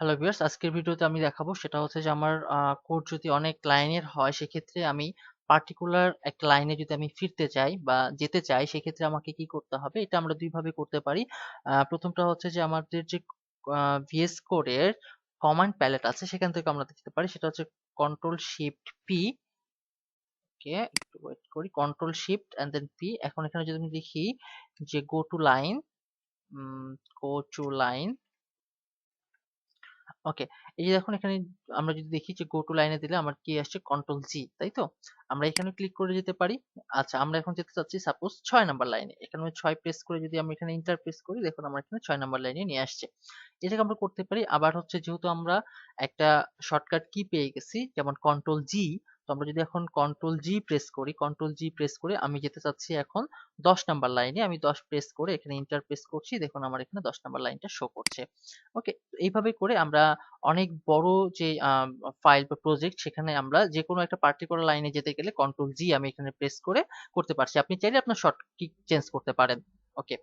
Hello viewers, আজকের ভিডিওতে আমি দেখাবো সেটা হচ্ছে যে আমার কোড যদি অনেক লাইনের হয় সেক্ষেত্রে আমি পার্টিকুলার একটা লাইনে যদি আমি ফিরতে চাই বা যেতে চাই সেক্ষেত্রে আমাকে কি করতে হবে। এটা আমরা দুই ভাবে করতে পারি। প্রথমটা হচ্ছে যে আমাদের যে ভিএস কোডের কমান্ড প্যালেট আছে সেখান থেকে আমরা দেখতে পারি, সেটা হচ্ছে কন্ট্রোল শিফট পি। ওকে, একটু ওয়েট করি, control shift and then P. এখন এখানে যদি আমি লিখি যে go to line, go to line. Okay, এই যে দেখুন এখানে আমরা যদি দেখি যে গো টু লাইনে দিলে আমার কি আসছে, কন্ট্রোল জি, তাই তো? আমরা এখানে ক্লিক করে যেতে পারি। আচ্ছা, আমরা এখন যেতে চাচ্ছি সাপোজ 6 নাম্বার লাইনে। এখানে আমি 6 প্রেস করে যদি আমি এখানে এন্টার প্রেস করি, দেখুন আমার এখানে 6 নাম্বার লাইনে নিয়ে আসছে। এটাকে আমরা করতে পারি। আবার হচ্ছে যেহেতু আমরা একটা শর্টকাট কি পেয়ে গেছি যেমন কন্ট্রোল জি, তো আমরা যদি এখন কন্ট্রোল জি প্রেস করি, কন্ট্রোল জি প্রেস করে আমি যেতে চাচ্ছি এখন 10 নাম্বার লাইনে, আমি 10 প্রেস করে এখানে এন্টার প্রেস করছি, দেখুন আমার এখানে 10 নাম্বার লাইনটা শো করছে। ওকে, এইভাবে করে আমরা অনেক বড় যে ফাইল বা প্রজেক্ট সেখানে আমরা যে কোনো একটা পার্টিকুলার লাইনে যেতে গেলে কন্ট্রোল জি আমি এখানে প্রেস করে করতে পারছি। আপনি চাইলে আপনার শর্টকাট চেঞ্জ করতে পারেন। ওকে।